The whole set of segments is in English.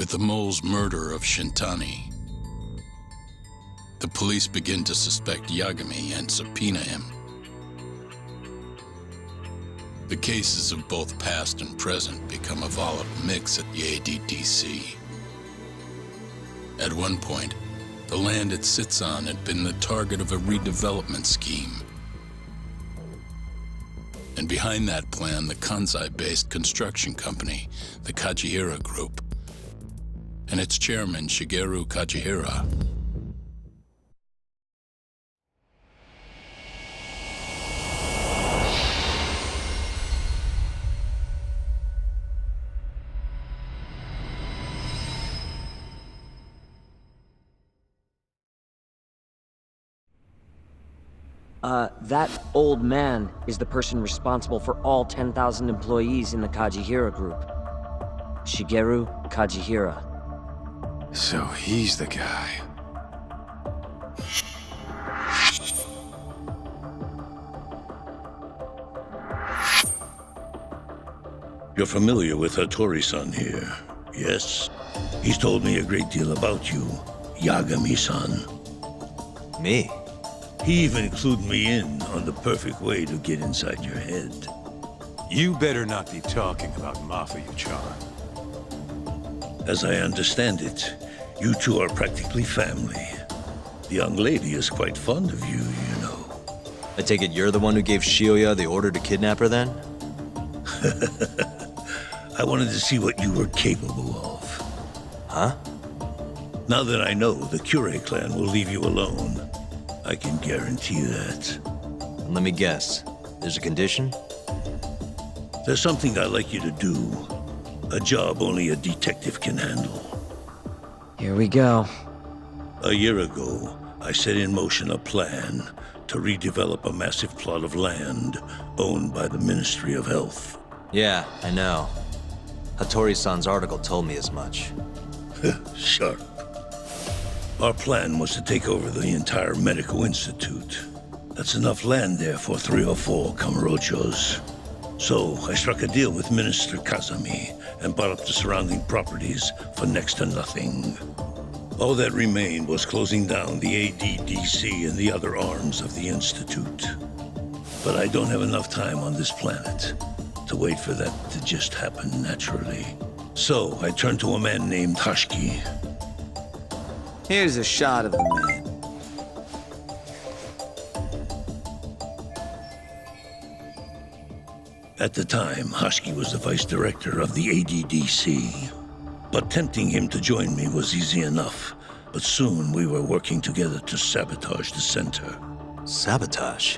With the mole's murder of Shintani, the police begin to suspect Yagami and subpoena him. The cases of both past and present become a volatile mix at the ADDC. At one point, the land it sits on had been the target of a redevelopment scheme. And behind that plan, the Kansai-based construction company, the Kajihira Group, and its chairman, Shigeru Kajihira. That old man is the person responsible for all 10,000 employees in the Kajihira Group. Shigeru Kajihira. So he's the guy. You're familiar with Hattori-san here, yes? He's told me a great deal about you, Yagami-san. Me? He even clued me in on the perfect way to get inside your head. You better not be talking about Mafia-chan. As I understand it, you two are practically family. The young lady is quite fond of you, you know. I take it you're the one who gave Shioya the order to kidnap her then? I wanted to see what you were capable of. Huh? Now that I know the Kure clan will leave you alone, I can guarantee that. Let me guess. There's a condition? There's something I'd like you to do. A job only a detective can handle. Here we go. A year ago, I set in motion a plan to redevelop a massive plot of land owned by the Ministry of Health. Yeah, I know. Hattori-san's article told me as much. Sharp. Our plan was to take over the entire medical institute. That's enough land there for 3 or 4 Kamurochos. So I struck a deal with Minister Kazami and bought up the surrounding properties for next to nothing. All that remained was closing down the ADDC and the other arms of the institute. But I don't have enough time on this planet to wait for that to just happen naturally. So I turned to a man named Hashiki. Here's a shot of the man. At the time, Hashiki was the vice director of the ADDC. But tempting him to join me was easy enough. But soon we were working together to sabotage the center. Sabotage?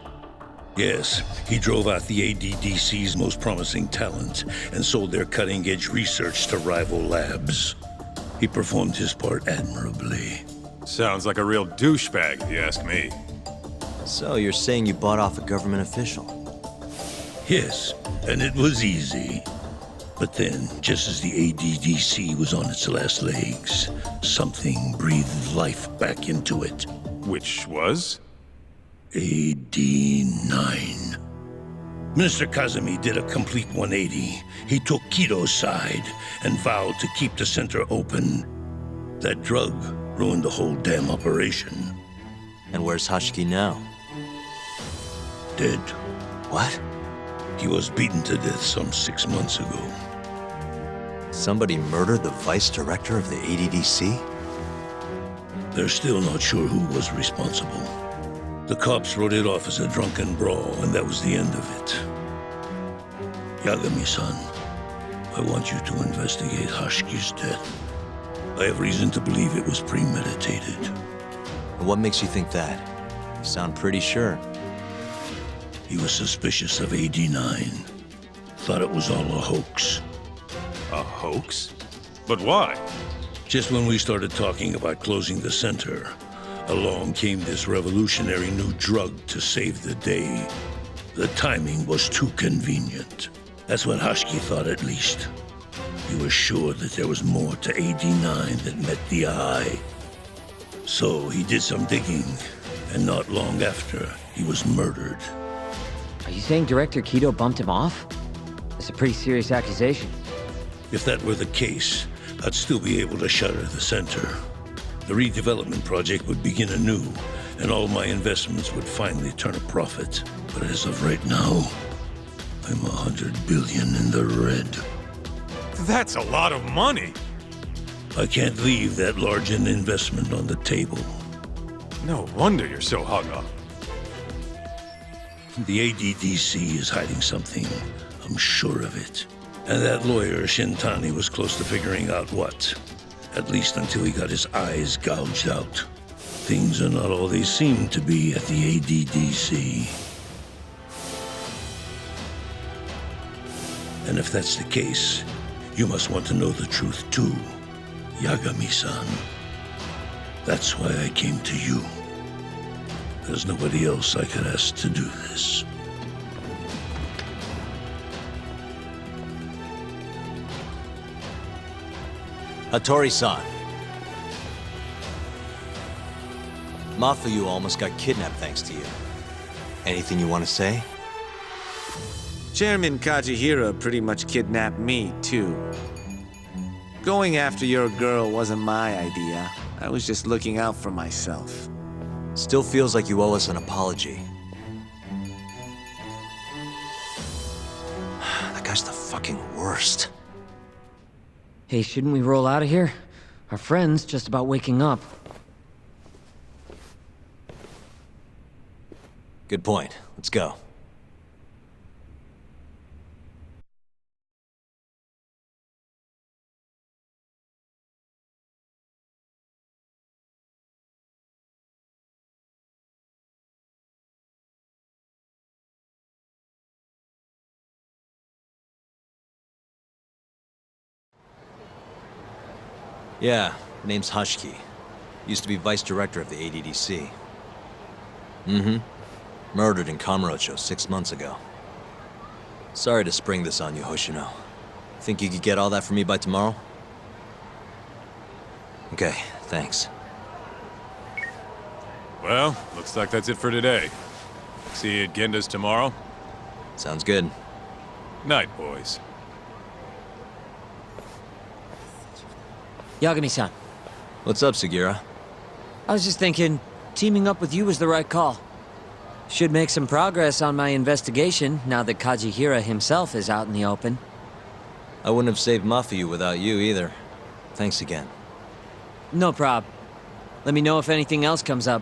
Yes, he drove out the ADDC's most promising talent and sold their cutting-edge research to rival labs. He performed his part admirably. Sounds like a real douchebag, if you ask me. So you're saying you bought off a government official? Yes, and it was easy. But then, just as the ADDC was on its last legs, something breathed life back into it. Which was? AD9. Minister Kazami did a complete 180. He took Kido's side and vowed to keep the center open. That drug ruined the whole damn operation. And where's Hashiki now? Dead. What? He was beaten to death some 6 months ago. Somebody murdered the vice director of the ADDC? They're still not sure who was responsible. The cops wrote it off as a drunken brawl, and that was the end of it. Yagami-san, I want you to investigate Hashiki's death. I have reason to believe it was premeditated. And what makes you think that? You sound pretty sure. He was suspicious of AD9. Thought it was all a hoax. A hoax? But why? Just when we started talking about closing the center, along came this revolutionary new drug to save the day. The timing was too convenient. That's what Hashiki thought, at least. He was sure that there was more to AD9 that met the eye. So he did some digging, and not long after, he was murdered. Are you saying Director Kido bumped him off? That's a pretty serious accusation. If that were the case, I'd still be able to shutter the center. The redevelopment project would begin anew, and all my investments would finally turn a profit. But as of right now, I'm 100 billion in the red. That's a lot of money. I can't leave that large an investment on the table. No wonder you're so hung up. The ADDC is hiding something. I'm sure of it. And that lawyer, Shintani, was close to figuring out what. At least until he got his eyes gouged out. Things are not all they seem to be at the ADDC. And if that's the case, you must want to know the truth too, Yagami-san. That's why I came to you. There's nobody else I could ask to do this. Hattori-san. Mafuyu almost got kidnapped thanks to you. Anything you want to say? Chairman Kajihira pretty much kidnapped me, too. Going after your girl wasn't my idea. I was just looking out for myself. Still feels like you owe us an apology. That guy's the fucking worst. Hey, shouldn't we roll out of here? Our friend's just about waking up. Good point. Let's go. Yeah, name's Hashiki. Used to be vice director of the ADDC. Mm-hmm. Murdered in Kamurocho 6 months ago. Sorry to spring this on you, Hoshino. Think you could get all that for me by tomorrow? Okay, thanks. Well, looks like that's it for today. See you at Genda's tomorrow. Sounds good. Night, boys. Yagami-san, What's up, Sugira? I was just thinking, teaming up with you was the right call. Should make some progress on my investigation now that Kajihira himself is out in the open. I wouldn't have saved Mafuyu without you either. Thanks again. No prob. Let me know if anything else comes up.